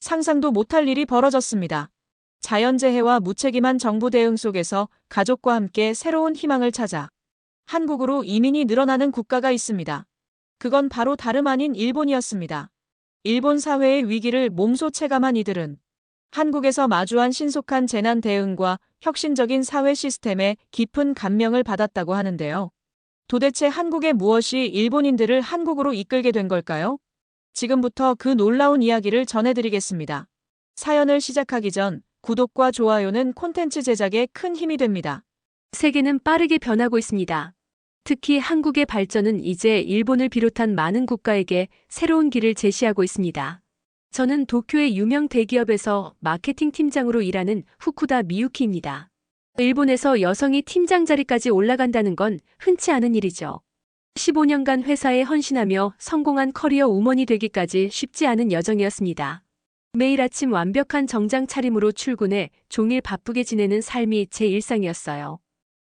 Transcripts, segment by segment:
상상도 못할 일이 벌어졌습니다. 자연재해와 무책임한 정부 대응 속에서 가족과 함께 새로운 희망을 찾아 한국으로 이민이 늘어나는 국가가 있습니다. 그건 바로 다름 아닌 일본이었습니다. 일본 사회의 위기를 몸소 체감한 이들은 한국에서 마주한 신속한 재난 대응과 혁신적인 사회 시스템에 깊은 감명을 받았다고 하는데요. 도대체 한국의 무엇이 일본인들을 한국으로 이끌게 된 걸까요? 지금부터 그 놀라운 이야기를 전해드리겠습니다. 사연을 시작하기 전 구독과 좋아요는 콘텐츠 제작에 큰 힘이 됩니다. 세계는 빠르게 변하고 있습니다. 특히 한국의 발전은 이제 일본을 비롯한 많은 국가에게 새로운 길을 제시하고 있습니다. 저는 도쿄의 유명 대기업에서 마케팅 팀장으로 일하는 후쿠다 미유키입니다. 일본에서 여성이 팀장 자리까지 올라간다는 건 흔치 않은 일이죠. 15년간 회사에 헌신하며 성공한 커리어 우먼이 되기까지 쉽지 않은 여정이었습니다. 매일 아침 완벽한 정장 차림으로 출근해 종일 바쁘게 지내는 삶이 제 일상이었어요.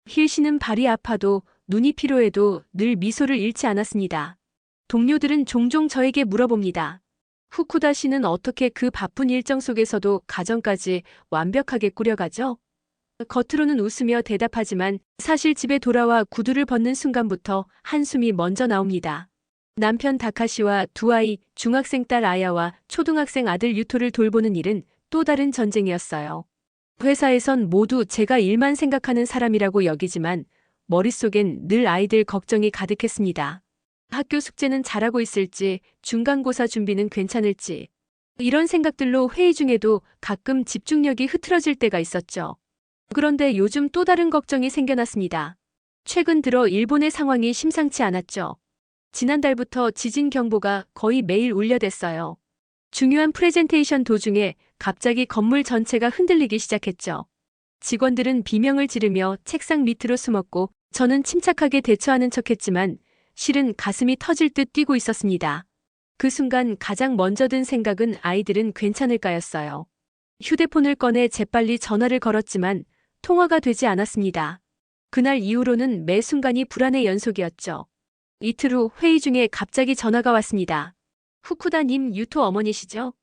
힐 씨는 발이 아파도 눈이 피로해도 늘 미소를 잃지 않았습니다. 동료들은 종종 저에게 물어봅니다. 후쿠다 씨는 어떻게 그 바쁜 일정 속에서도 가정까지 완벽하게 꾸려가죠? 겉으로는 웃으며 대답하지만 사실 집에 돌아와 구두를 벗는 순간부터 한숨이 먼저 나옵니다. 남편 다카시와 두 아이, 중학생 딸 아야와 초등학생 아들 유토를 돌보는 일은 또 다른 전쟁이었어요. 회사에선 모두 제가 일만 생각하는 사람이라고 여기지만 머릿속엔 늘 아이들 걱정이 가득했습니다. 학교 숙제는 잘하고 있을지, 중간고사 준비는 괜찮을지. 이런 생각들로 회의 중에도 가끔 집중력이 흐트러질 때가 있었죠. 그런데 요즘 또 다른 걱정이 생겨났습니다. 최근 들어 일본의 상황이 심상치 않았죠. 지난달부터 지진 경보가 거의 매일 울려댔어요. 중요한 프레젠테이션 도중에 갑자기 건물 전체가 흔들리기 시작했죠. 직원들은 비명을 지르며 책상 밑으로 숨었고 저는 침착하게 대처하는 척했지만 실은 가슴이 터질 듯 뛰고 있었습니다. 그 순간 가장 먼저 든 생각은 아이들은 괜찮을까였어요. 휴대폰을 꺼내 재빨리 전화를 걸었지만 통화가 되지 않았습니다. 그날 이후로는 매 순간이 불안의 연속이었죠. 이틀 후 회의 중에 갑자기 전화가 왔습니다. 후쿠다님 유토 어머니시죠?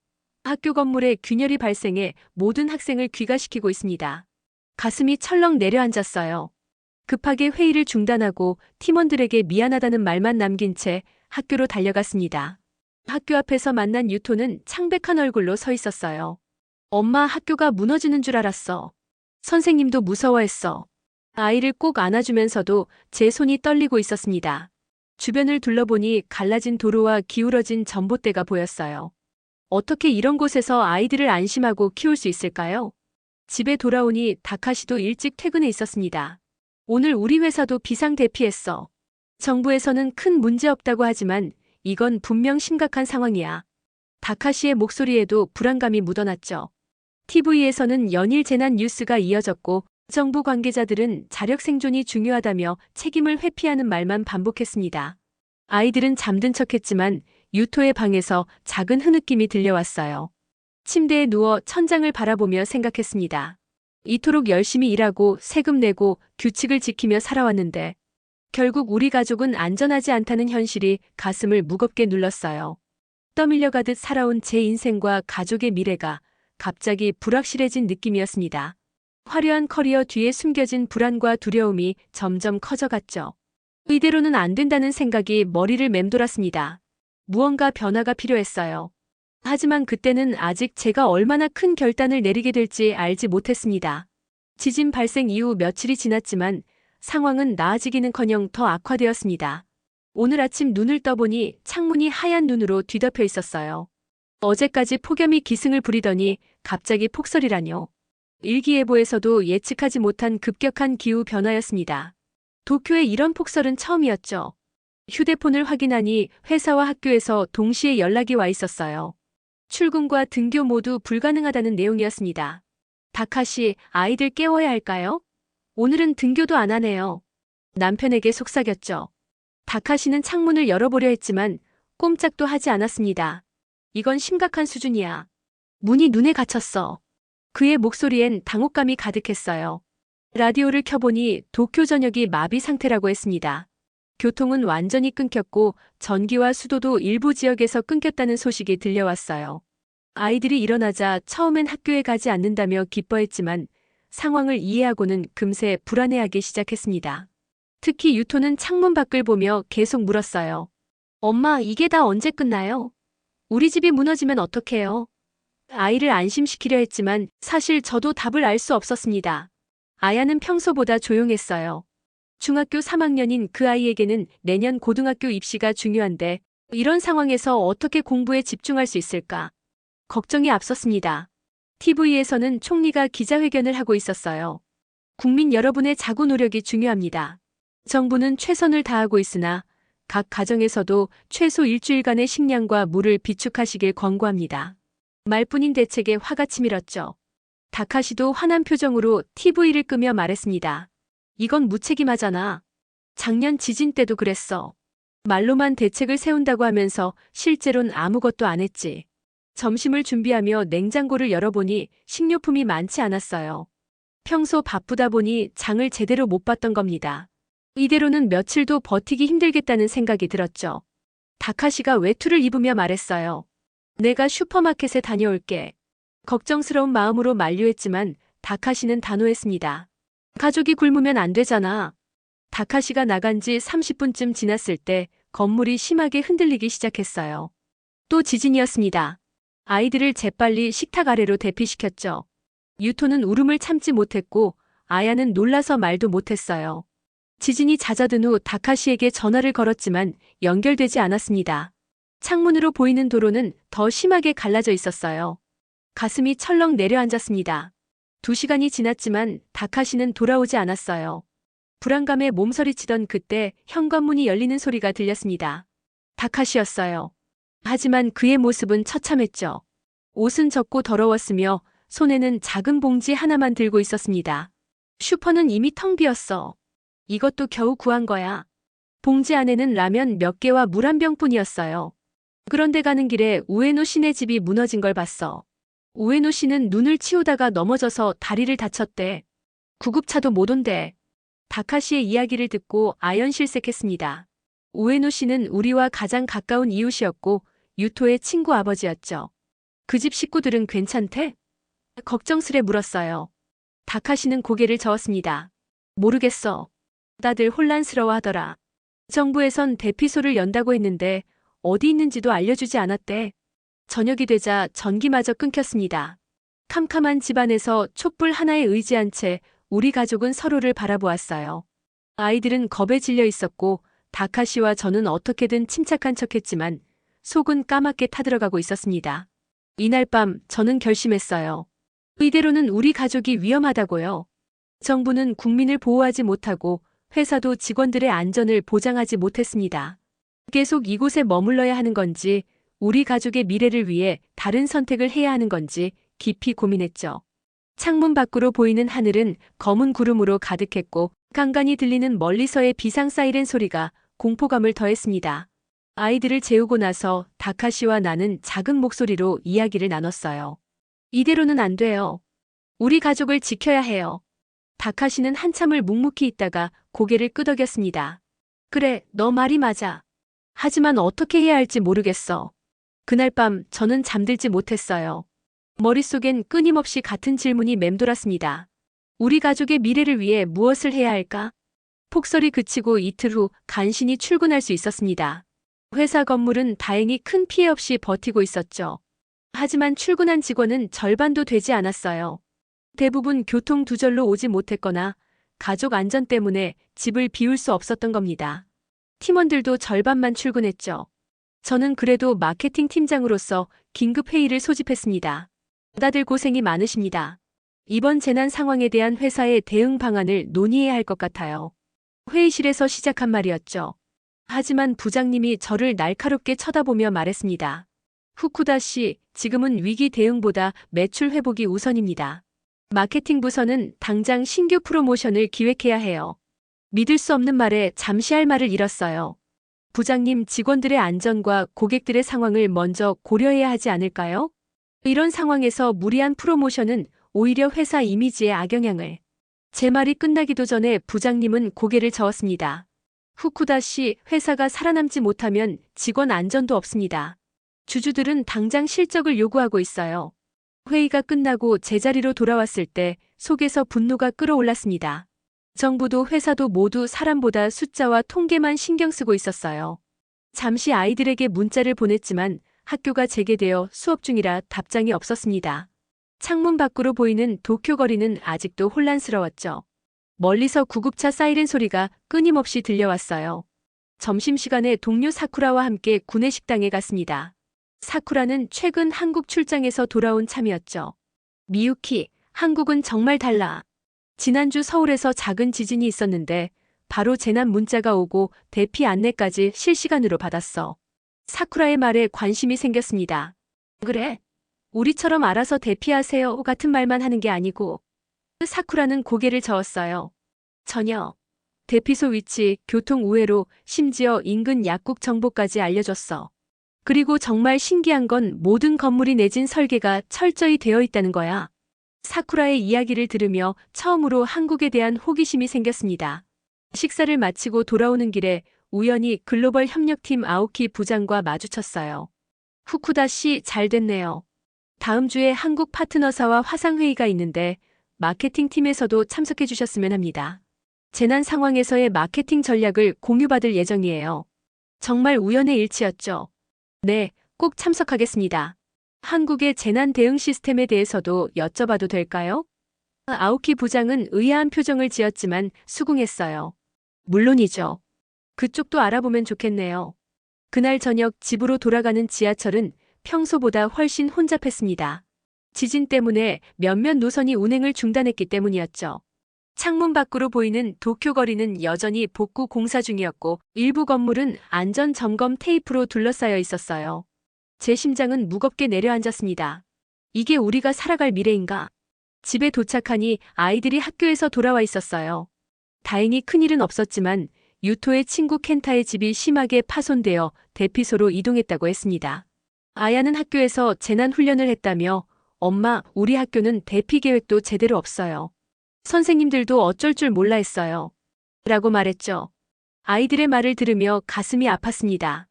학교 건물에 균열이 발생해 모든 학생을 귀가시키고 있습니다. 가슴이 철렁 내려앉았어요. 급하게 회의를 중단하고 팀원들에게 미안하다는 말만 남긴 채 학교로 달려갔습니다. 학교 앞에서 만난 유토는 창백한 얼굴로 서 있었어요. 엄마, 학교가 무너지는 줄 알았어. 선생님도 무서워했어. 아이를 꼭 안아주면서도 제 손이 떨리고 있었습니다. 주변을 둘러보니 갈라진 도로와 기울어진 전봇대가 보였어요. 어떻게 이런 곳에서 아이들을 안심하고 키울 수 있을까요? 집에 돌아오니 다카시도 일찍 퇴근해 있었습니다. 오늘 우리 회사도 비상 대피했어. 정부에서는 큰 문제 없다고 하지만 이건 분명 심각한 상황이야. 다카시의 목소리에도 불안감이 묻어났죠. TV에서는 연일 재난 뉴스가 이어졌고 정부 관계자들은 자력 생존이 중요하다며 책임을 회피하는 말만 반복했습니다. 아이들은 잠든 척했지만 유토의 방에서 작은 흐느낌이 들려왔어요. 침대에 누워 천장을 바라보며 생각했습니다. 이토록 열심히 일하고 세금 내고 규칙을 지키며 살아왔는데 결국 우리 가족은 안전하지 않다는 현실이 가슴을 무겁게 눌렀어요. 떠밀려가듯 살아온 제 인생과 가족의 미래가 갑자기 불확실해진 느낌이었습니다. 화려한 커리어 뒤에 숨겨진 불안과 두려움이 점점 커져갔죠. 이대로는 안 된다는 생각이 머리를 맴돌았습니다. 무언가 변화가 필요했어요. 하지만 그때는 아직 제가 얼마나 큰 결단을 내리게 될지 알지 못했습니다. 지진 발생 이후 며칠이 지났지만 상황은 나아지기는커녕 더 악화되었습니다. 오늘 아침 눈을 떠보니 창문이 하얀 눈으로 뒤덮여 있었어요. 어제까지 폭염이 기승을 부리더니 갑자기 폭설이라뇨. 일기예보에서도 예측하지 못한 급격한 기후 변화였습니다. 도쿄에 이런 폭설은 처음이었죠. 휴대폰을 확인하니 회사와 학교에서 동시에 연락이 와 있었어요. 출근과 등교 모두 불가능하다는 내용이었습니다. 다카시, 아이들 깨워야 할까요? 오늘은 등교도 안 하네요. 남편에게 속삭였죠. 다카시는 창문을 열어보려 했지만 꼼짝도 하지 않았습니다. 이건 심각한 수준이야. 문이 눈에 갇혔어. 그의 목소리엔 당혹감이 가득했어요. 라디오를 켜보니 도쿄 전역이 마비 상태라고 했습니다. 교통은 완전히 끊겼고 전기와 수도도 일부 지역에서 끊겼다는 소식이 들려왔어요. 아이들이 일어나자 처음엔 학교에 가지 않는다며 기뻐했지만 상황을 이해하고는 금세 불안해하기 시작했습니다. 특히 유토는 창문 밖을 보며 계속 물었어요. 엄마, 이게 다 언제 끝나요? 우리 집이 무너지면 어떡해요? 아이를 안심시키려 했지만 사실 저도 답을 알 수 없었습니다. 아야는 평소보다 조용했어요. 중학교 3학년인 그 아이에게는 내년 고등학교 입시가 중요한데 이런 상황에서 어떻게 공부에 집중할 수 있을까? 걱정이 앞섰습니다. TV에서는 총리가 기자회견을 하고 있었어요. 국민 여러분의 자구 노력이 중요합니다. 정부는 최선을 다하고 있으나 각 가정에서도 최소 일주일간의 식량과 물을 비축하시길 권고합니다. 말뿐인 대책에 화가 치밀었죠. 다카시도 화난 표정으로 TV를 끄며 말했습니다. 이건 무책임하잖아. 작년 지진 때도 그랬어. 말로만 대책을 세운다고 하면서 실제론 아무것도 안 했지. 점심을 준비하며 냉장고를 열어보니 식료품이 많지 않았어요. 평소 바쁘다 보니 장을 제대로 못 봤던 겁니다. 이대로는 며칠도 버티기 힘들겠다는 생각이 들었죠. 다카시가 외투를 입으며 말했어요. 내가 슈퍼마켓에 다녀올게. 걱정스러운 마음으로 만류했지만 다카시는 단호했습니다. 가족이 굶으면 안 되잖아. 다카시가 나간 지 30분쯤 지났을 때 건물이 심하게 흔들리기 시작했어요. 또 지진이었습니다. 아이들을 재빨리 식탁 아래로 대피시켰죠. 유토는 울음을 참지 못했고 아야는 놀라서 말도 못했어요. 지진이 잦아든 후 다카시에게 전화를 걸었지만 연결되지 않았습니다. 창문으로 보이는 도로는 더 심하게 갈라져 있었어요. 가슴이 철렁 내려앉았습니다. 2시간이 지났지만 다카시는 돌아오지 않았어요. 불안감에 몸서리치던 그때 현관문이 열리는 소리가 들렸습니다. 다카시였어요. 하지만 그의 모습은 처참했죠. 옷은 젖고 더러웠으며 손에는 작은 봉지 하나만 들고 있었습니다. 슈퍼는 이미 텅 비었어. 이것도 겨우 구한 거야. 봉지 안에는 라면 몇 개와 물 한 병뿐이었어요. 그런데 가는 길에 우에노 씨네 집이 무너진 걸 봤어. 우에노 씨는 눈을 치우다가 넘어져서 다리를 다쳤대. 구급차도 못 온대. 다카시의 이야기를 듣고 아연실색했습니다. 우에노 씨는 우리와 가장 가까운 이웃이었고 유토의 친구 아버지였죠. 그 집 식구들은 괜찮대? 걱정스레 물었어요. 다카시는 고개를 저었습니다. 모르겠어. 다들 혼란스러워하더라. 정부에선 대피소를 연다고 했는데 어디 있는지도 알려주지 않았대. 저녁이 되자 전기마저 끊겼습니다. 캄캄한 집안에서 촛불 하나에 의지한 채 우리 가족은 서로를 바라보았어요. 아이들은 겁에 질려 있었고 다카시와 저는 어떻게든 침착한 척했지만 속은 까맣게 타들어가고 있었습니다. 이날 밤 저는 결심했어요. 이대로는 우리 가족이 위험하다고요. 정부는 국민을 보호하지 못하고 회사도 직원들의 안전을 보장하지 못했습니다. 계속 이곳에 머물러야 하는 건지 우리 가족의 미래를 위해 다른 선택을 해야 하는 건지 깊이 고민했죠. 창문 밖으로 보이는 하늘은 검은 구름으로 가득했고 간간히 들리는 멀리서의 비상 사이렌 소리가 공포감을 더했습니다. 아이들을 재우고 나서 다카시와 나는 작은 목소리로 이야기를 나눴어요. 이대로는 안 돼요. 우리 가족을 지켜야 해요. 다카시는 한참을 묵묵히 있다가 고개를 끄덕였습니다. 그래, 너 말이 맞아. 하지만 어떻게 해야 할지 모르겠어. 그날 밤 저는 잠들지 못했어요. 머릿속엔 끊임없이 같은 질문이 맴돌았습니다. 우리 가족의 미래를 위해 무엇을 해야 할까? 폭설이 그치고 이틀 후 간신히 출근할 수 있었습니다. 회사 건물은 다행히 큰 피해 없이 버티고 있었죠. 하지만 출근한 직원은 절반도 되지 않았어요. 대부분 교통 두절로 오지 못했거나 가족 안전 때문에 집을 비울 수 없었던 겁니다. 팀원들도 절반만 출근했죠. 저는 그래도 마케팅 팀장으로서 긴급 회의를 소집했습니다. 다들 고생이 많으십니다. 이번 재난 상황에 대한 회사의 대응 방안을 논의해야 할 것 같아요. 회의실에서 시작한 말이었죠. 하지만 부장님이 저를 날카롭게 쳐다보며 말했습니다. 후쿠다 씨, 지금은 위기 대응보다 매출 회복이 우선입니다. 마케팅 부서는 당장 신규 프로모션을 기획해야 해요. 믿을 수 없는 말에 잠시 할 말을 잃었어요. 부장님, 직원들의 안전과 고객들의 상황을 먼저 고려해야 하지 않을까요? 이런 상황에서 무리한 프로모션은 오히려 회사 이미지에 악영향을. 제 말이 끝나기도 전에 부장님은 고개를 저었습니다. 후쿠다 씨, 회사가 살아남지 못하면 직원 안전도 없습니다. 주주들은 당장 실적을 요구하고 있어요. 회의가 끝나고 제자리로 돌아왔을 때 속에서 분노가 끓어올랐습니다. 정부도 회사도 모두 사람보다 숫자와 통계만 신경 쓰고 있었어요. 잠시 아이들에게 문자를 보냈지만 학교가 재개되어 수업 중이라 답장이 없었습니다. 창문 밖으로 보이는 도쿄 거리는 아직도 혼란스러웠죠. 멀리서 구급차 사이렌 소리가 끊임없이 들려왔어요. 점심시간에 동료 사쿠라와 함께 구내식당에 갔습니다. 사쿠라는 최근 한국 출장에서 돌아온 참이었죠. 미유키, 한국은 정말 달라. 지난주 서울에서 작은 지진이 있었는데 바로 재난 문자가 오고 대피 안내까지 실시간으로 받았어. 사쿠라의 말에 관심이 생겼습니다. 그래? 우리처럼 알아서 대피하세요 같은 말만 하는 게 아니고. 사쿠라는 고개를 저었어요. 전혀. 대피소 위치, 교통 우회로, 심지어 인근 약국 정보까지 알려줬어. 그리고 정말 신기한 건 모든 건물이 내진 설계가 철저히 되어 있다는 거야. 사쿠라의 이야기를 들으며 처음으로 한국에 대한 호기심이 생겼습니다. 식사를 마치고 돌아오는 길에 우연히 글로벌 협력팀 아오키 부장과 마주쳤어요. 후쿠다 씨, 잘 됐네요. 다음 주에 한국 파트너사와 화상회의가 있는데 마케팅 팀에서도 참석해 주셨으면 합니다. 재난 상황에서의 마케팅 전략을 공유받을 예정이에요. 정말 우연의 일치였죠. 네, 꼭 참석하겠습니다. 한국의 재난 대응 시스템에 대해서도 여쭤봐도 될까요? 아오키 부장은 의아한 표정을 지었지만 수긍했어요. 물론이죠. 그쪽도 알아보면 좋겠네요. 그날 저녁 집으로 돌아가는 지하철은 평소보다 훨씬 혼잡했습니다. 지진 때문에 몇몇 노선이 운행을 중단했기 때문이었죠. 창문 밖으로 보이는 도쿄 거리는 여전히 복구 공사 중이었고 일부 건물은 안전 점검 테이프로 둘러싸여 있었어요. 제 심장은 무겁게 내려앉았습니다. 이게 우리가 살아갈 미래인가? 집에 도착하니 아이들이 학교에서 돌아와 있었어요. 다행히 큰일은 없었지만 유토의 친구 켄타의 집이 심하게 파손되어 대피소로 이동했다고 했습니다. 아야는 학교에서 재난 훈련을 했다며 엄마, 우리 학교는 대피 계획도 제대로 없어요. 선생님들도 어쩔 줄 몰라 했어요. 라고 말했죠. 아이들의 말을 들으며 가슴이 아팠습니다.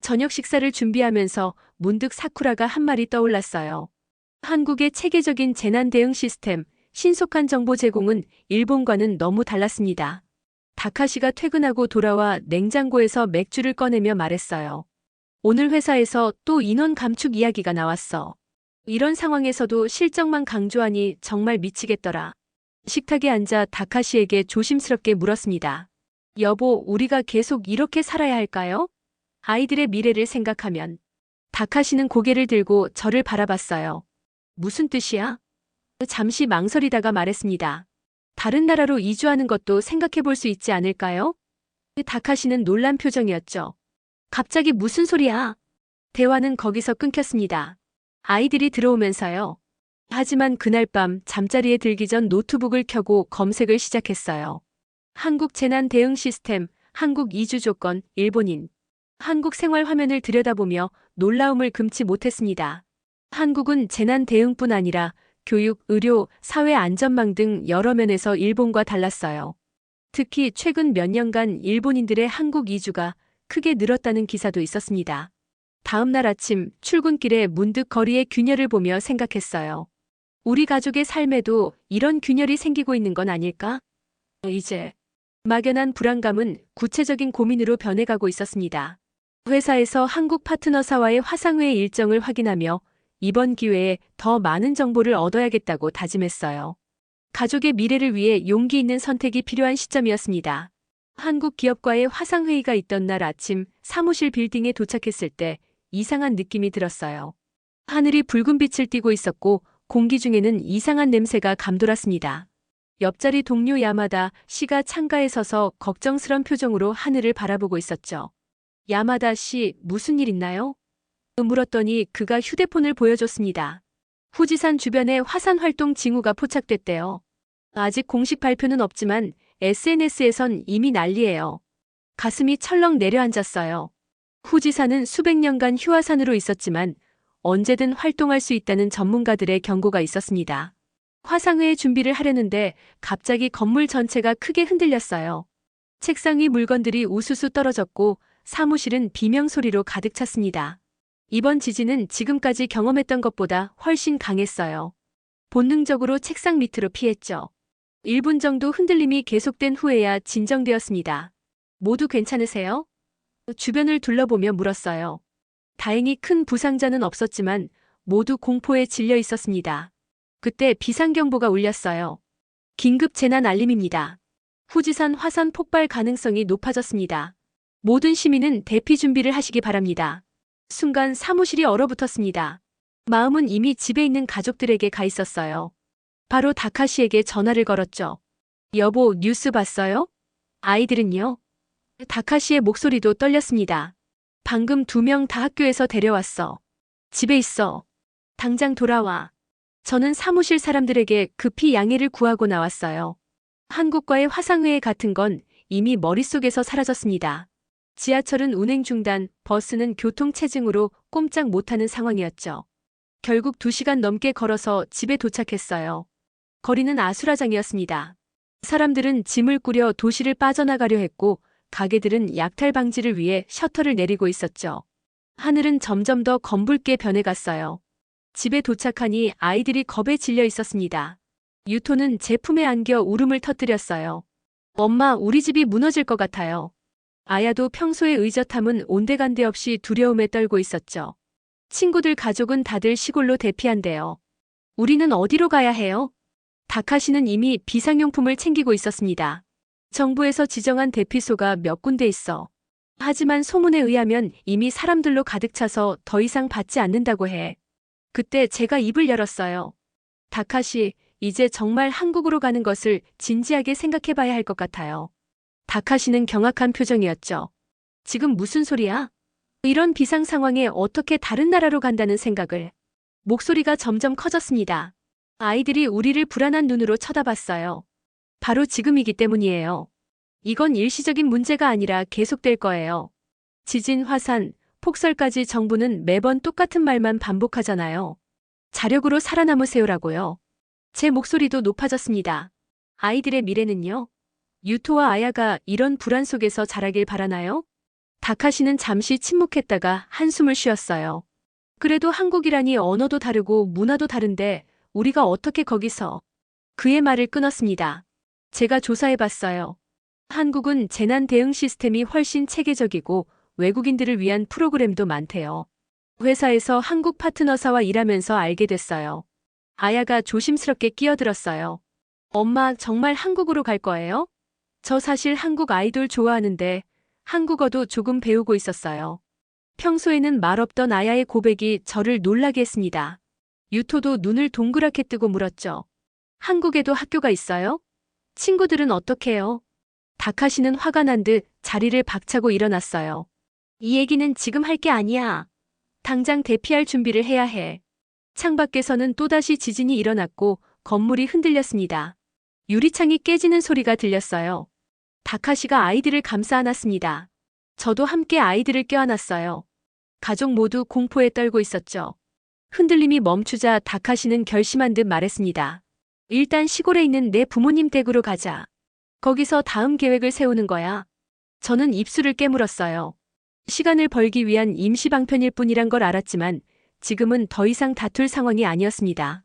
저녁 식사를 준비하면서 문득 사쿠라가 한 말이 떠올랐어요. 한국의 체계적인 재난 대응 시스템, 신속한 정보 제공은 일본과는 너무 달랐습니다. 다카시가 퇴근하고 돌아와 냉장고에서 맥주를 꺼내며 말했어요. 오늘 회사에서 또 인원 감축 이야기가 나왔어. 이런 상황에서도 실적만 강조하니 정말 미치겠더라. 식탁에 앉아 다카시에게 조심스럽게 물었습니다. 여보, 우리가 계속 이렇게 살아야 할까요? 아이들의 미래를 생각하면. 다카시는 고개를 들고 저를 바라봤어요. 무슨 뜻이야? 잠시 망설이다가 말했습니다. 다른 나라로 이주하는 것도 생각해 볼 수 있지 않을까요? 다카시는 놀란 표정이었죠. 갑자기 무슨 소리야? 대화는 거기서 끊겼습니다. 아이들이 들어오면서요. 하지만 그날 밤 잠자리에 들기 전 노트북을 켜고 검색을 시작했어요. 한국 재난 대응 시스템, 한국 이주 조건, 일본인. 한국 생활 화면을 들여다보며 놀라움을 금치 못했습니다. 한국은 재난 대응뿐 아니라 교육, 의료, 사회 안전망 등 여러 면에서 일본과 달랐어요. 특히 최근 몇 년간 일본인들의 한국 이주가 크게 늘었다는 기사도 있었습니다. 다음 날 아침 출근길에 문득 거리의 균열을 보며 생각했어요. 우리 가족의 삶에도 이런 균열이 생기고 있는 건 아닐까? 이제 막연한 불안감은 구체적인 고민으로 변해가고 있었습니다. 회사에서 한국 파트너사와의 화상회의 일정을 확인하며 이번 기회에 더 많은 정보를 얻어야겠다고 다짐했어요. 가족의 미래를 위해 용기 있는 선택이 필요한 시점이었습니다. 한국 기업과의 화상회의가 있던 날 아침 사무실 빌딩에 도착했을 때 이상한 느낌이 들었어요. 하늘이 붉은 빛을 띠고 있었고 공기 중에는 이상한 냄새가 감돌았습니다. 옆자리 동료 야마다 씨가 창가에 서서 걱정스런 표정으로 하늘을 바라보고 있었죠. 야마다 씨, 무슨 일 있나요? 물었더니 그가 휴대폰을 보여줬습니다. 후지산 주변에 화산 활동 징후가 포착됐대요. 아직 공식 발표는 없지만 SNS에선 이미 난리예요. 가슴이 철렁 내려앉았어요. 후지산은 수백 년간 휴화산으로 있었지만 언제든 활동할 수 있다는 전문가들의 경고가 있었습니다. 화상회의 준비를 하려는데 갑자기 건물 전체가 크게 흔들렸어요. 책상 위 물건들이 우수수 떨어졌고 사무실은 비명소리로 가득 찼습니다. 이번 지진은 지금까지 경험했던 것보다 훨씬 강했어요. 본능적으로 책상 밑으로 피했죠. 1분 정도 흔들림이 계속된 후에야 진정되었습니다. 모두 괜찮으세요? 주변을 둘러보며 물었어요. 다행히 큰 부상자는 없었지만 모두 공포에 질려 있었습니다. 그때 비상경보가 울렸어요. 긴급 재난 알림입니다. 후지산 화산 폭발 가능성이 높아졌습니다. 모든 시민은 대피 준비를 하시기 바랍니다. 순간 사무실이 얼어붙었습니다. 마음은 이미 집에 있는 가족들에게 가 있었어요. 바로 다카시에게 전화를 걸었죠. 여보, 뉴스 봤어요? 아이들은요? 다카시의 목소리도 떨렸습니다. 방금 2명 다 학교에서 데려왔어. 집에 있어. 당장 돌아와. 저는 사무실 사람들에게 급히 양해를 구하고 나왔어요. 한국과의 화상회의 같은 건 이미 머릿속에서 사라졌습니다. 지하철은 운행 중단, 버스는 교통체증으로 꼼짝 못하는 상황이었죠. 결국 2시간 넘게 걸어서 집에 도착했어요. 거리는 아수라장이었습니다. 사람들은 짐을 꾸려 도시를 빠져나가려 했고 가게들은 약탈 방지를 위해 셔터를 내리고 있었죠. 하늘은 점점 더 검붉게 변해갔어요. 집에 도착하니 아이들이 겁에 질려 있었습니다. 유토는 제 품에 안겨 울음을 터뜨렸어요. 엄마, 우리 집이 무너질 것 같아요. 아야도 평소의 의젓함은 온데간데 없이 두려움에 떨고 있었죠. 친구들 가족은 다들 시골로 대피한대요. 우리는 어디로 가야 해요? 다카시는 이미 비상용품을 챙기고 있었습니다. 정부에서 지정한 대피소가 몇 군데 있어. 하지만 소문에 의하면 이미 사람들로 가득 차서 더 이상 받지 않는다고 해. 그때 제가 입을 열었어요. 다카시, 이제 정말 한국으로 가는 것을 진지하게 생각해 봐야 할 것 같아요. 다카시는 경악한 표정이었죠. 지금 무슨 소리야? 이런 비상 상황에 어떻게 다른 나라로 간다는 생각을. 목소리가 점점 커졌습니다. 아이들이 우리를 불안한 눈으로 쳐다봤어요. 바로 지금이기 때문이에요. 이건 일시적인 문제가 아니라 계속될 거예요. 지진, 화산, 폭설까지 정부는 매번 똑같은 말만 반복하잖아요. 자력으로 살아남으세요라고요. 제 목소리도 높아졌습니다. 아이들의 미래는요? 유토와 아야가 이런 불안 속에서 자라길 바라나요? 다카시는 잠시 침묵했다가 한숨을 쉬었어요. 그래도 한국이라니 언어도 다르고 문화도 다른데 우리가 어떻게 거기서. 그의 말을 끊었습니다. 제가 조사해봤어요. 한국은 재난 대응 시스템이 훨씬 체계적이고 외국인들을 위한 프로그램도 많대요. 회사에서 한국 파트너사와 일하면서 알게 됐어요. 아야가 조심스럽게 끼어들었어요. 엄마, 정말 한국으로 갈 거예요? 저 사실 한국 아이돌 좋아하는데 한국어도 조금 배우고 있었어요. 평소에는 말없던 아야의 고백이 저를 놀라게 했습니다. 유토도 눈을 동그랗게 뜨고 물었죠. 한국에도 학교가 있어요? 친구들은 어떡해요? 다카시는 화가 난 듯 자리를 박차고 일어났어요. 이 얘기는 지금 할 게 아니야. 당장 대피할 준비를 해야 해. 창밖에서는 또다시 지진이 일어났고 건물이 흔들렸습니다. 유리창이 깨지는 소리가 들렸어요. 다카시가 아이들을 감싸 안았습니다. 저도 함께 아이들을 껴안았어요. 가족 모두 공포에 떨고 있었죠. 흔들림이 멈추자 다카시는 결심한 듯 말했습니다. 일단 시골에 있는 내 부모님 댁으로 가자. 거기서 다음 계획을 세우는 거야. 저는 입술을 깨물었어요. 시간을 벌기 위한 임시 방편일 뿐이란 걸 알았지만 지금은 더 이상 다툴 상황이 아니었습니다.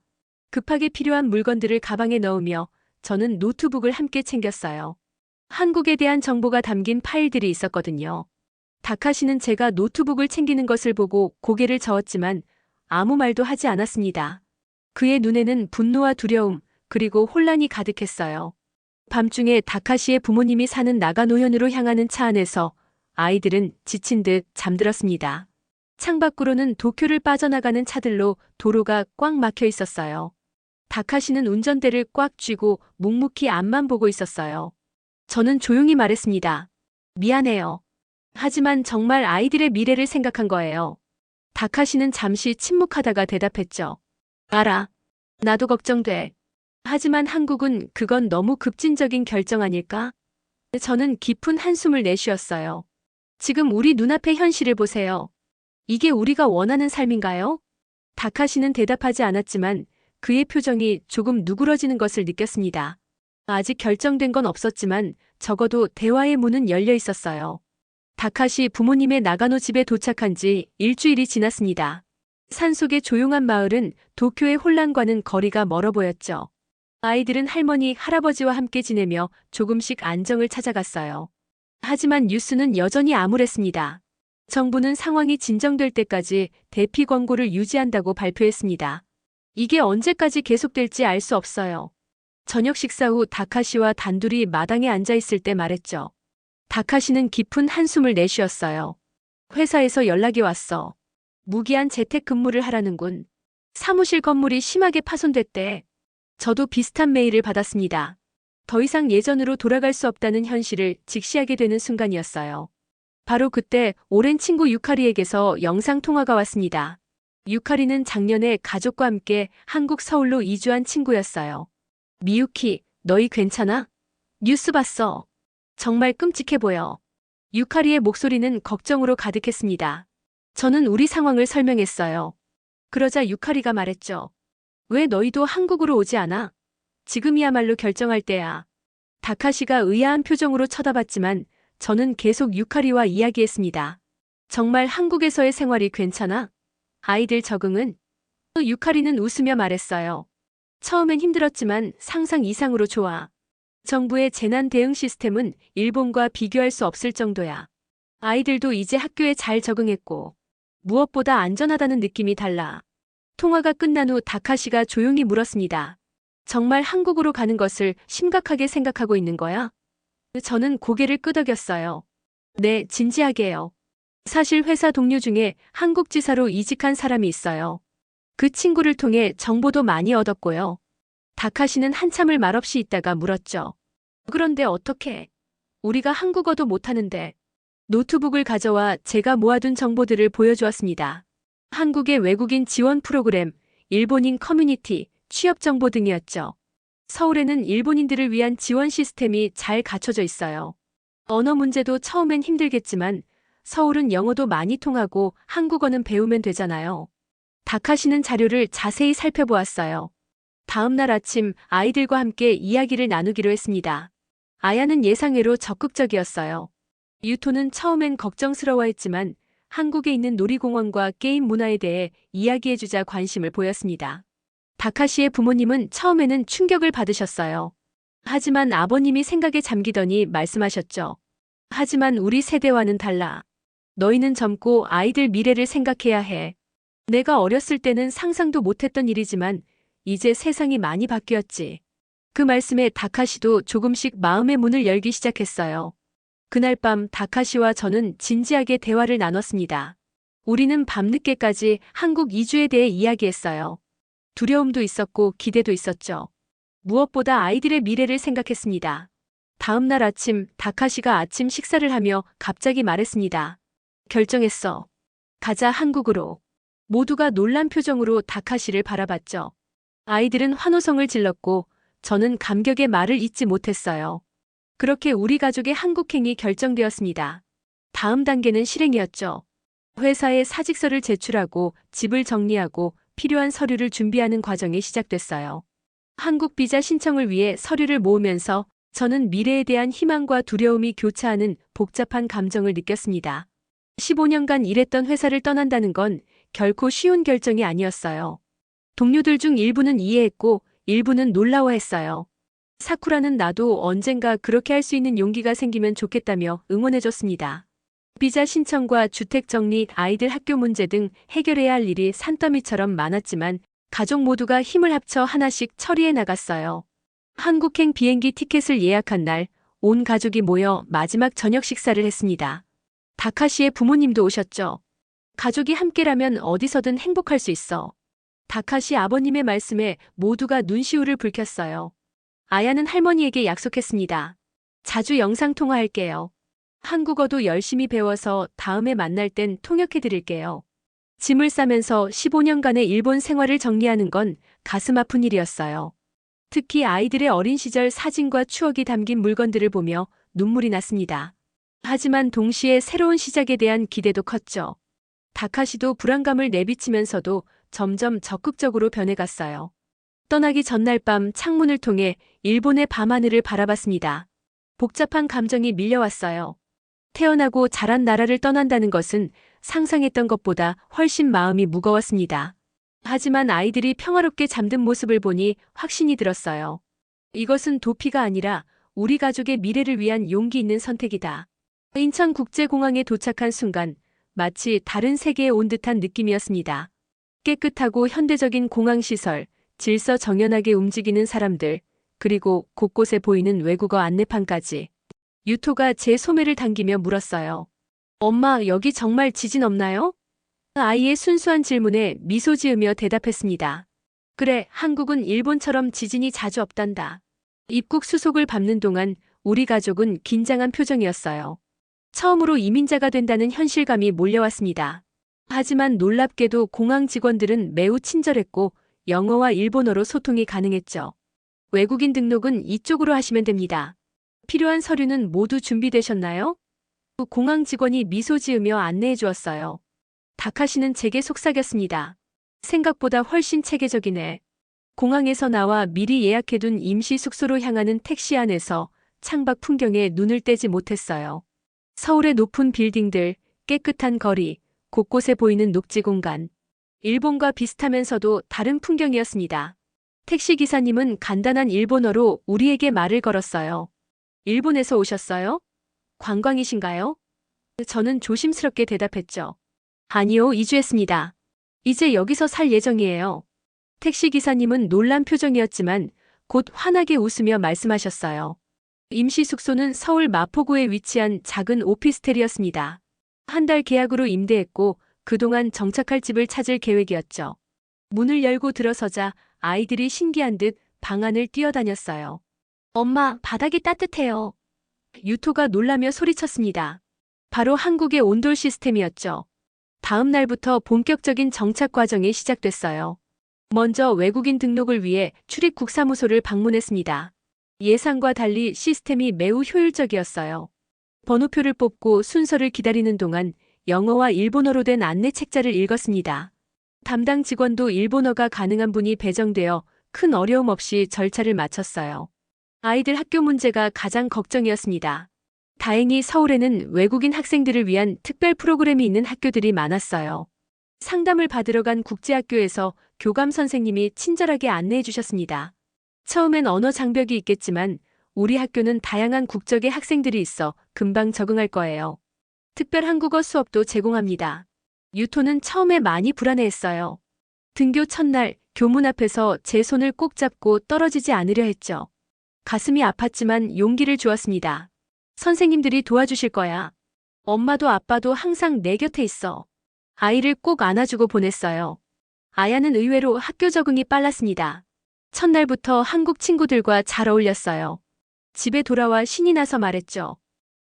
급하게 필요한 물건들을 가방에 넣으며 저는 노트북을 함께 챙겼어요. 한국에 대한 정보가 담긴 파일들이 있었거든요. 다카시는 제가 노트북을 챙기는 것을 보고 고개를 저었지만 아무 말도 하지 않았습니다. 그의 눈에는 분노와 두려움, 그리고 혼란이 가득했어요. 밤중에 다카시의 부모님이 사는 나가노현으로 향하는 차 안에서 아이들은 지친 듯 잠들었습니다. 창밖으로는 도쿄를 빠져나가는 차들로 도로가 꽉 막혀 있었어요. 다카시는 운전대를 꽉 쥐고 묵묵히 앞만 보고 있었어요. 저는 조용히 말했습니다. 미안해요. 하지만 정말 아이들의 미래를 생각한 거예요. 다카시는 잠시 침묵하다가 대답했죠. 알아. 나도 걱정돼. 하지만 한국은 그건 너무 급진적인 결정 아닐까? 저는 깊은 한숨을 내쉬었어요. 지금 우리 눈앞의 현실을 보세요. 이게 우리가 원하는 삶인가요? 다카시는 대답하지 않았지만 그의 표정이 조금 누그러지는 것을 느꼈습니다. 아직 결정된 건 없었지만 적어도 대화의 문은 열려 있었어요. 다카시 부모님의 나가노 집에 도착한 지 일주일이 지났습니다. 산속의 조용한 마을은 도쿄의 혼란과는 거리가 멀어 보였죠. 아이들은 할머니, 할아버지와 함께 지내며 조금씩 안정을 찾아갔어요. 하지만 뉴스는 여전히 암울했습니다. 정부는 상황이 진정될 때까지 대피 권고를 유지한다고 발표했습니다. 이게 언제까지 계속될지 알 수 없어요. 저녁 식사 후 다카시와 단둘이 마당에 앉아 있을 때 말했죠. 다카시는 깊은 한숨을 내쉬었어요. 회사에서 연락이 왔어. 무기한 재택근무를 하라는군. 사무실 건물이 심하게 파손됐대. 저도 비슷한 메일을 받았습니다. 더 이상 예전으로 돌아갈 수 없다는 현실을 직시하게 되는 순간이었어요. 바로 그때 오랜 친구 유카리에게서 영상통화가 왔습니다. 유카리는 작년에 가족과 함께 한국 서울로 이주한 친구였어요. 미유키, 너희 괜찮아? 뉴스 봤어. 정말 끔찍해 보여. 유카리의 목소리는 걱정으로 가득했습니다. 저는 우리 상황을 설명했어요. 그러자 유카리가 말했죠. 왜 너희도 한국으로 오지 않아? 지금이야말로 결정할 때야. 다카시가 의아한 표정으로 쳐다봤지만 저는 계속 유카리와 이야기했습니다. 정말 한국에서의 생활이 괜찮아? 아이들 적응은? 유카리는 웃으며 말했어요. 처음엔 힘들었지만 상상 이상으로 좋아. 정부의 재난 대응 시스템은 일본과 비교할 수 없을 정도야. 아이들도 이제 학교에 잘 적응했고 무엇보다 안전하다는 느낌이 달라. 통화가 끝난 후 다카시가 조용히 물었습니다. 정말 한국으로 가는 것을 심각하게 생각하고 있는 거야? 저는 고개를 끄덕였어요. 네, 진지하게요. 사실 회사 동료 중에 한국 지사로 이직한 사람이 있어요. 그 친구를 통해 정보도 많이 얻었고요. 다카시는 한참을 말없이 있다가 물었죠. 그런데 어떻게? 우리가 한국어도 못하는데. 노트북을 가져와 제가 모아둔 정보들을 보여주었습니다. 한국의 외국인 지원 프로그램, 일본인 커뮤니티, 취업 정보 등이었죠. 서울에는 일본인들을 위한 지원 시스템이 잘 갖춰져 있어요. 언어 문제도 처음엔 힘들겠지만 서울은 영어도 많이 통하고 한국어는 배우면 되잖아요. 다카시는 자료를 자세히 살펴보았어요. 다음 날 아침 아이들과 함께 이야기를 나누기로 했습니다. 아야는 예상외로 적극적이었어요. 유토는 처음엔 걱정스러워했지만 한국에 있는 놀이공원과 게임 문화에 대해 이야기해주자 관심을 보였습니다. 다카시의 부모님은 처음에는 충격을 받으셨어요. 하지만 아버님이 생각에 잠기더니 말씀하셨죠. 하지만 우리 세대와는 달라. 너희는 젊고 아이들 미래를 생각해야 해. 내가 어렸을 때는 상상도 못했던 일이지만 이제 세상이 많이 바뀌었지. 그 말씀에 다카시도 조금씩 마음의 문을 열기 시작했어요. 그날 밤 다카시와 저는 진지하게 대화를 나눴습니다. 우리는 밤늦게까지 한국 이주에 대해 이야기했어요. 두려움도 있었고 기대도 있었죠. 무엇보다 아이들의 미래를 생각했습니다. 다음 날 아침 다카시가 아침 식사를 하며 갑자기 말했습니다. 결정했어. 가자 한국으로. 모두가 놀란 표정으로 다카시를 바라봤죠. 아이들은 환호성을 질렀고 저는 감격의 말을 잇지 못했어요. 그렇게 우리 가족의 한국행이 결정되었습니다. 다음 단계는 실행이었죠. 회사에 사직서를 제출하고 집을 정리하고 필요한 서류를 준비하는 과정이 시작됐어요. 한국 비자 신청을 위해 서류를 모으면서 저는 미래에 대한 희망과 두려움이 교차하는 복잡한 감정을 느꼈습니다. 15년간 일했던 회사를 떠난다는 건 결코 쉬운 결정이 아니었어요. 동료들 중 일부는 이해했고 일부는 놀라워했어요. 사쿠라는 나도 언젠가 그렇게 할 수 있는 용기가 생기면 좋겠다며 응원해줬습니다. 비자 신청과 주택 정리, 아이들 학교 문제 등 해결해야 할 일이 산더미처럼 많았지만 가족 모두가 힘을 합쳐 하나씩 처리해 나갔어요. 한국행 비행기 티켓을 예약한 날, 온 가족이 모여 마지막 저녁 식사를 했습니다. 다카시의 부모님도 오셨죠. 가족이 함께라면 어디서든 행복할 수 있어. 다카시 아버님의 말씀에 모두가 눈시울을 붉혔어요. 아야는 할머니에게 약속했습니다. 자주 영상통화할게요. 한국어도 열심히 배워서 다음에 만날 땐 통역해드릴게요. 짐을 싸면서 15년간의 일본 생활을 정리하는 건 가슴 아픈 일이었어요. 특히 아이들의 어린 시절 사진과 추억이 담긴 물건들을 보며 눈물이 났습니다. 하지만 동시에 새로운 시작에 대한 기대도 컸죠. 다카시도 불안감을 내비치면서도 점점 적극적으로 변해갔어요. 떠나기 전날 밤 창문을 통해 일본의 밤하늘을 바라봤습니다. 복잡한 감정이 밀려왔어요. 태어나고 자란 나라를 떠난다는 것은 상상했던 것보다 훨씬 마음이 무거웠습니다. 하지만 아이들이 평화롭게 잠든 모습을 보니 확신이 들었어요. 이것은 도피가 아니라 우리 가족의 미래를 위한 용기 있는 선택이다. 인천국제공항에 도착한 순간 마치 다른 세계에 온 듯한 느낌이었습니다. 깨끗하고 현대적인 공항시설, 질서 정연하게 움직이는 사람들, 그리고 곳곳에 보이는 외국어 안내판까지. 유토가 제 소매를 당기며 물었어요. 엄마, 여기 정말 지진 없나요? 아이의 순수한 질문에 미소 지으며 대답했습니다. 그래, 한국은 일본처럼 지진이 자주 없단다. 입국 수속을 밟는 동안 우리 가족은 긴장한 표정이었어요. 처음으로 이민자가 된다는 현실감이 몰려왔습니다. 하지만 놀랍게도 공항 직원들은 매우 친절했고 영어와 일본어로 소통이 가능했죠. 외국인 등록은 이쪽으로 하시면 됩니다. 필요한 서류는 모두 준비되셨나요? 공항 직원이 미소 지으며 안내해 주었어요. 다카시는 제게 속삭였습니다. 생각보다 훨씬 체계적이네. 공항에서 나와 미리 예약해둔 임시 숙소로 향하는 택시 안에서 창밖 풍경에 눈을 떼지 못했어요. 서울의 높은 빌딩들, 깨끗한 거리, 곳곳에 보이는 녹지 공간. 일본과 비슷하면서도 다른 풍경이었습니다. 택시 기사님은 간단한 일본어로 우리에게 말을 걸었어요. 일본에서 오셨어요? 관광이신가요? 저는 조심스럽게 대답했죠. 아니요, 이주했습니다. 이제 여기서 살 예정이에요. 택시 기사님은 놀란 표정이었지만 곧 환하게 웃으며 말씀하셨어요. 임시 숙소는 서울 마포구에 위치한 작은 오피스텔이었습니다. 한 달 계약으로 임대했고 그동안 정착할 집을 찾을 계획이었죠. 문을 열고 들어서자 아이들이 신기한 듯 방 안을 뛰어다녔어요. 엄마, 바닥이 따뜻해요. 유토가 놀라며 소리쳤습니다. 바로 한국의 온돌 시스템이었죠. 다음 날부터 본격적인 정착 과정이 시작됐어요. 먼저 외국인 등록을 위해 출입국사무소를 방문했습니다. 예상과 달리 시스템이 매우 효율적이었어요. 번호표를 뽑고 순서를 기다리는 동안 영어와 일본어로 된 안내 책자를 읽었습니다. 담당 직원도 일본어가 가능한 분이 배정되어 큰 어려움 없이 절차를 마쳤어요. 아이들 학교 문제가 가장 걱정이었습니다. 다행히 서울에는 외국인 학생들을 위한 특별 프로그램이 있는 학교들이 많았어요. 상담을 받으러 간 국제학교에서 교감 선생님이 친절하게 안내해 주셨습니다. 처음엔 언어 장벽이 있겠지만 우리 학교는 다양한 국적의 학생들이 있어 금방 적응할 거예요. 특별 한국어 수업도 제공합니다. 유토는 처음에 많이 불안해했어요. 등교 첫날 교문 앞에서 제 손을 꼭 잡고 떨어지지 않으려 했죠. 가슴이 아팠지만 용기를 주었습니다. 선생님들이 도와주실 거야. 엄마도 아빠도 항상 내 곁에 있어. 아이를 꼭 안아주고 보냈어요. 아야는 의외로 학교 적응이 빨랐습니다. 첫날부터 한국 친구들과 잘 어울렸어요. 집에 돌아와 신이 나서 말했죠.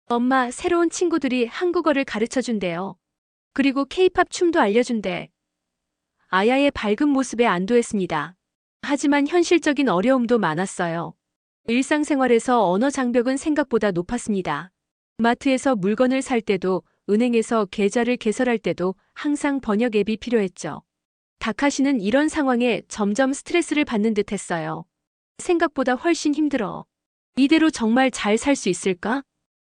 엄마, 새로운 친구들이 한국어를 가르쳐준대요. 그리고 케이팝 춤도 알려준대. 아야의 밝은 모습에 안도했습니다. 하지만 현실적인 어려움도 많았어요. 일상생활에서 언어 장벽은 생각보다 높았습니다. 마트에서 물건을 살 때도 은행에서 계좌를 개설할 때도 항상 번역 앱이 필요했죠. 다카시는 이런 상황에 점점 스트레스를 받는 듯 했어요. 생각보다 훨씬 힘들어. 이대로 정말 잘 살 수 있을까?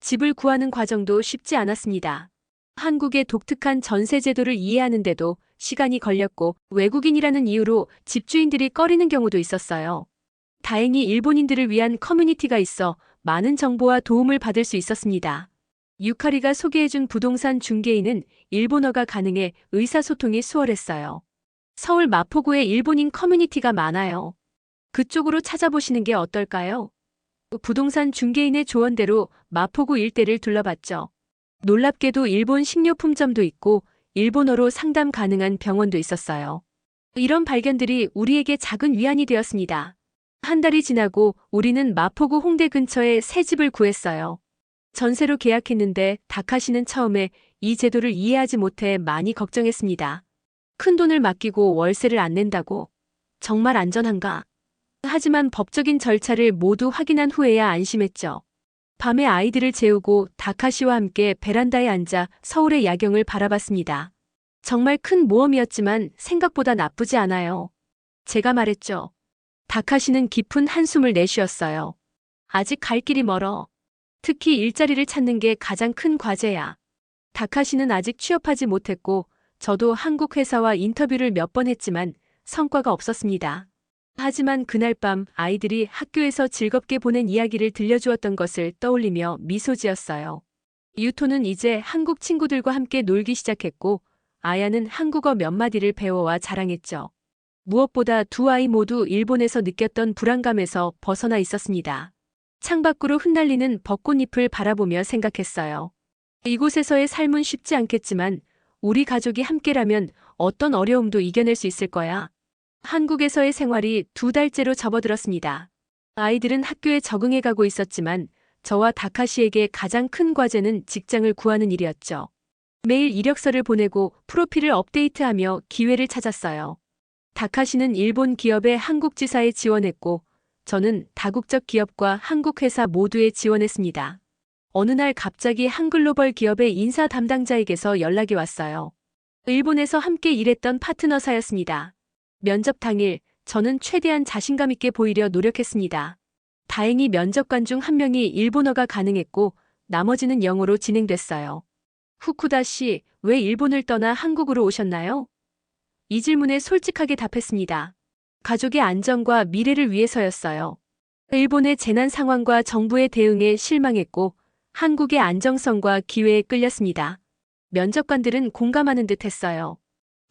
집을 구하는 과정도 쉽지 않았습니다. 한국의 독특한 전세 제도를 이해하는데도 시간이 걸렸고 외국인이라는 이유로 집주인들이 꺼리는 경우도 있었어요. 다행히 일본인들을 위한 커뮤니티가 있어 많은 정보와 도움을 받을 수 있었습니다. 유카리가 소개해준 부동산 중개인은 일본어가 가능해 의사소통이 수월했어요. 서울 마포구에 일본인 커뮤니티가 많아요. 그쪽으로 찾아보시는 게 어떨까요? 부동산 중개인의 조언대로 마포구 일대를 둘러봤죠. 놀랍게도 일본 식료품점도 있고 일본어로 상담 가능한 병원도 있었어요. 이런 발견들이 우리에게 작은 위안이 되었습니다. 한 달이 지나고 우리는 마포구 홍대 근처에 새 집을 구했어요. 전세로 계약했는데 다카시는 처음에 이 제도를 이해하지 못해 많이 걱정했습니다. 큰 돈을 맡기고 월세를 안 낸다고? 정말 안전한가? 하지만 법적인 절차를 모두 확인한 후에야 안심했죠. 밤에 아이들을 재우고 다카시와 함께 베란다에 앉아 서울의 야경을 바라봤습니다. 정말 큰 모험이었지만 생각보다 나쁘지 않아요. 제가 말했죠. 다카시는 깊은 한숨을 내쉬었어요. 아직 갈 길이 멀어. 특히 일자리를 찾는 게 가장 큰 과제야. 다카시는 아직 취업하지 못했고, 저도 한국 회사와 인터뷰를 몇 번 했지만 성과가 없었습니다. 하지만 그날 밤 아이들이 학교에서 즐겁게 보낸 이야기를 들려주었던 것을 떠올리며 미소 지었어요. 유토는 이제 한국 친구들과 함께 놀기 시작했고, 아야는 한국어 몇 마디를 배워와 자랑했죠. 무엇보다 두 아이 모두 일본에서 느꼈던 불안감에서 벗어나 있었습니다. 창밖으로 흩날리는 벚꽃잎을 바라보며 생각했어요. 이곳에서의 삶은 쉽지 않겠지만 우리 가족이 함께라면 어떤 어려움도 이겨낼 수 있을 거야. 한국에서의 생활이 2달째로 접어들었습니다. 아이들은 학교에 적응해 가고 있었지만 저와 다카시에게 가장 큰 과제는 직장을 구하는 일이었죠. 매일 이력서를 보내고 프로필을 업데이트하며 기회를 찾았어요. 다카시는 일본 기업의 한국 지사에 지원했고 저는 다국적 기업과 한국 회사 모두에 지원했습니다. 어느 날 갑자기 한 글로벌 기업의 인사 담당자에게서 연락이 왔어요. 일본에서 함께 일했던 파트너사였습니다. 면접 당일 저는 최대한 자신감 있게 보이려 노력했습니다. 다행히 면접관 중 한 명이 일본어가 가능했고 나머지는 영어로 진행됐어요. 후쿠다 씨, 왜 일본을 떠나 한국으로 오셨나요? 이 질문에 솔직하게 답했습니다. 가족의 안전과 미래를 위해서였어요. 일본의 재난 상황과 정부의 대응에 실망했고 한국의 안정성과 기회에 끌렸습니다. 면접관들은 공감하는 듯 했어요.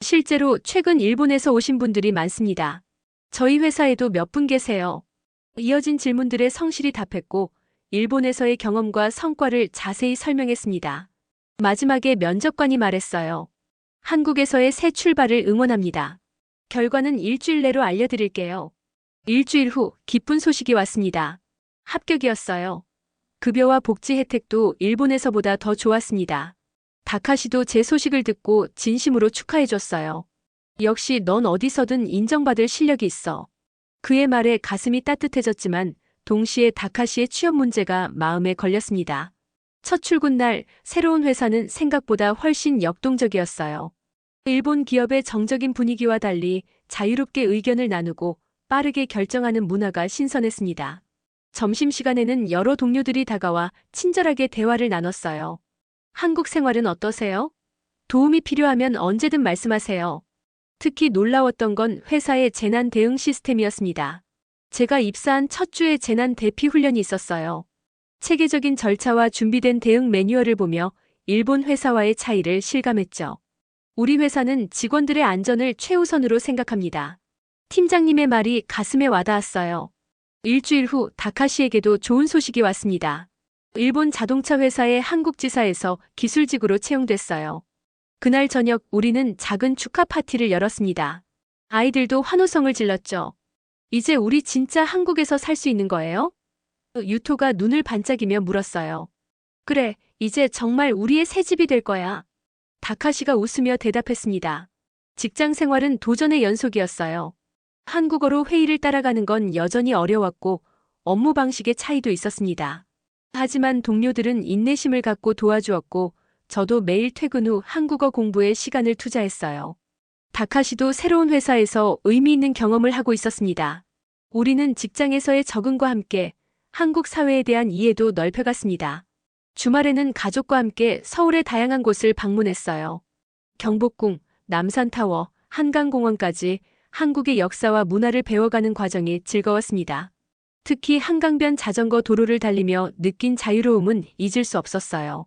실제로 최근 일본에서 오신 분들이 많습니다. 저희 회사에도 몇 분 계세요. 이어진 질문들에 성실히 답했고 일본에서의 경험과 성과를 자세히 설명했습니다. 마지막에 면접관이 말했어요. 한국에서의 새 출발을 응원합니다. 결과는 일주일 내로 알려드릴게요. 일주일 후 기쁜 소식이 왔습니다. 합격이었어요. 급여와 복지 혜택도 일본에서보다 더 좋았습니다. 다카시도 제 소식을 듣고 진심으로 축하해줬어요. 역시 넌 어디서든 인정받을 실력이 있어. 그의 말에 가슴이 따뜻해졌지만 동시에 다카시의 취업 문제가 마음에 걸렸습니다. 첫 출근 날 새로운 회사는 생각보다 훨씬 역동적이었어요. 일본 기업의 정적인 분위기와 달리 자유롭게 의견을 나누고 빠르게 결정하는 문화가 신선했습니다. 점심시간에는 여러 동료들이 다가와 친절하게 대화를 나눴어요. 한국 생활은 어떠세요? 도움이 필요하면 언제든 말씀하세요. 특히 놀라웠던 건 회사의 재난 대응 시스템이었습니다. 제가 입사한 첫 주에 재난 대피 훈련이 있었어요. 체계적인 절차와 준비된 대응 매뉴얼을 보며 일본 회사와의 차이를 실감했죠. 우리 회사는 직원들의 안전을 최우선으로 생각합니다. 팀장님의 말이 가슴에 와닿았어요. 일주일 후 다카시에게도 좋은 소식이 왔습니다. 일본 자동차 회사의 한국 지사에서 기술직으로 채용됐어요. 그날 저녁 우리는 작은 축하 파티를 열었습니다. 아이들도 환호성을 질렀죠. 이제 우리 진짜 한국에서 살 수 있는 거예요? 유토가 눈을 반짝이며 물었어요. 그래, 이제 정말 우리의 새 집이 될 거야. 다카시가 웃으며 대답했습니다. 직장 생활은 도전의 연속이었어요. 한국어로 회의를 따라가는 건 여전히 어려웠고 업무 방식의 차이도 있었습니다. 하지만 동료들은 인내심을 갖고 도와주었고 저도 매일 퇴근 후 한국어 공부에 시간을 투자했어요. 다카시도 새로운 회사에서 의미 있는 경험을 하고 있었습니다. 우리는 직장에서의 적응과 함께 한국 사회에 대한 이해도 넓혀갔습니다. 주말에는 가족과 함께 서울의 다양한 곳을 방문했어요. 경복궁, 남산타워, 한강공원까지 한국의 역사와 문화를 배워가는 과정이 즐거웠습니다. 특히 한강변 자전거 도로를 달리며 느낀 자유로움은 잊을 수 없었어요.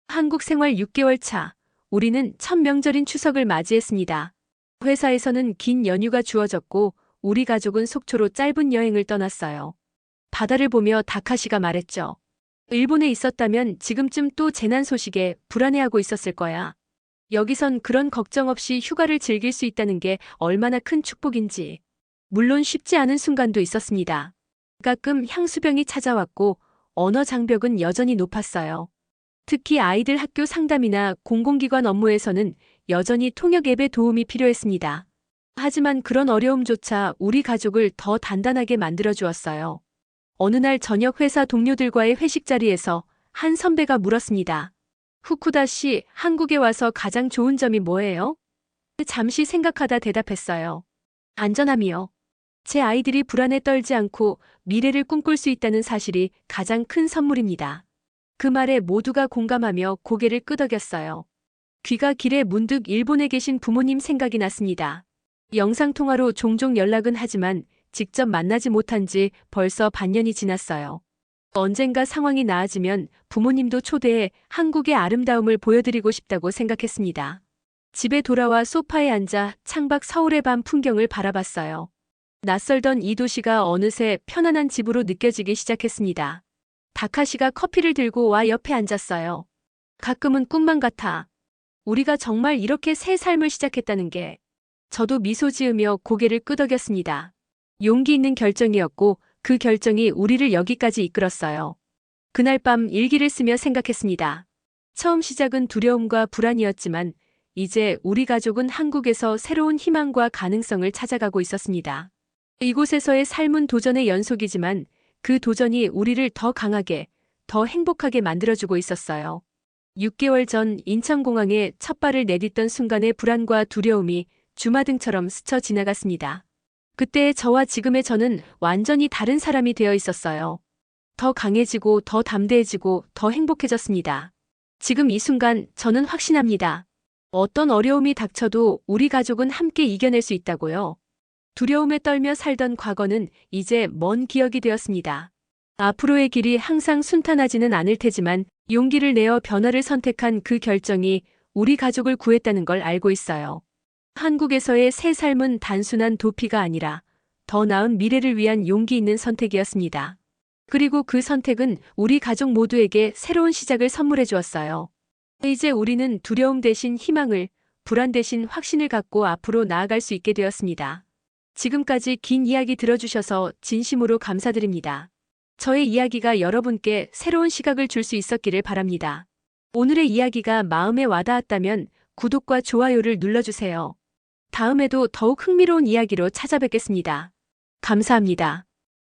한국 생활 6개월 차, 우리는 첫 명절인 추석을 맞이했습니다. 회사에서는 긴 연휴가 주어졌고 우리 가족은 속초로 짧은 여행을 떠났어요. 바다를 보며 다카시가 말했죠. 일본에 있었다면 지금쯤 또 재난 소식에 불안해하고 있었을 거야. 여기선 그런 걱정 없이 휴가를 즐길 수 있다는 게 얼마나 큰 축복인지. 물론 쉽지 않은 순간도 있었습니다. 가끔 향수병이 찾아왔고 언어 장벽은 여전히 높았어요. 특히 아이들 학교 상담이나 공공기관 업무에서는 여전히 통역 앱의 도움이 필요했습니다. 하지만 그런 어려움조차 우리 가족을 더 단단하게 만들어 주었어요. 어느 날 저녁 회사 동료들과의 회식 자리에서 한 선배가 물었습니다. 후쿠다 씨, 한국에 와서 가장 좋은 점이 뭐예요? 잠시 생각하다 대답했어요. 안전함이요. 제 아이들이 불안에 떨지 않고 미래를 꿈꿀 수 있다는 사실이 가장 큰 선물입니다. 그 말에 모두가 공감하며 고개를 끄덕였어요. 귀가 길에 문득 일본에 계신 부모님 생각이 났습니다. 영상통화로 종종 연락은 하지만 직접 만나지 못한 지 벌써 반년이 지났어요. 언젠가 상황이 나아지면 부모님도 초대해 한국의 아름다움을 보여드리고 싶다고 생각했습니다. 집에 돌아와 소파에 앉아 창밖 서울의 밤 풍경을 바라봤어요. 낯설던 이 도시가 어느새 편안한 집으로 느껴지기 시작했습니다. 다카시가 커피를 들고 와 옆에 앉았어요. 가끔은 꿈만 같아. 우리가 정말 이렇게 새 삶을 시작했다는 게. 저도 미소 지으며 고개를 끄덕였습니다. 용기 있는 결정이었고 그 결정이 우리를 여기까지 이끌었어요. 그날 밤 일기를 쓰며 생각했습니다. 처음 시작은 두려움과 불안이었지만 이제 우리 가족은 한국에서 새로운 희망과 가능성을 찾아가고 있었습니다. 이곳에서의 삶은 도전의 연속이지만 그 도전이 우리를 더 강하게, 더 행복하게 만들어주고 있었어요. 6개월 전 인천공항에 첫 발을 내딛던 순간의 불안과 두려움이 주마등처럼 스쳐 지나갔습니다. 그때 저와 지금의 저는 완전히 다른 사람이 되어 있었어요. 더 강해지고 더 담대해지고 더 행복해졌습니다. 지금 이 순간 저는 확신합니다. 어떤 어려움이 닥쳐도 우리 가족은 함께 이겨낼 수 있다고요. 두려움에 떨며 살던 과거는 이제 먼 기억이 되었습니다. 앞으로의 길이 항상 순탄하지는 않을 테지만 용기를 내어 변화를 선택한 그 결정이 우리 가족을 구했다는 걸 알고 있어요. 한국에서의 새 삶은 단순한 도피가 아니라 더 나은 미래를 위한 용기 있는 선택이었습니다. 그리고 그 선택은 우리 가족 모두에게 새로운 시작을 선물해 주었어요. 이제 우리는 두려움 대신 희망을, 불안 대신 확신을 갖고 앞으로 나아갈 수 있게 되었습니다. 지금까지 긴 이야기 들어주셔서 진심으로 감사드립니다. 저의 이야기가 여러분께 새로운 시각을 줄 수 있었기를 바랍니다. 오늘의 이야기가 마음에 와닿았다면 구독과 좋아요를 눌러주세요. 다음에도 더욱 흥미로운 이야기로 찾아뵙겠습니다. 감사합니다.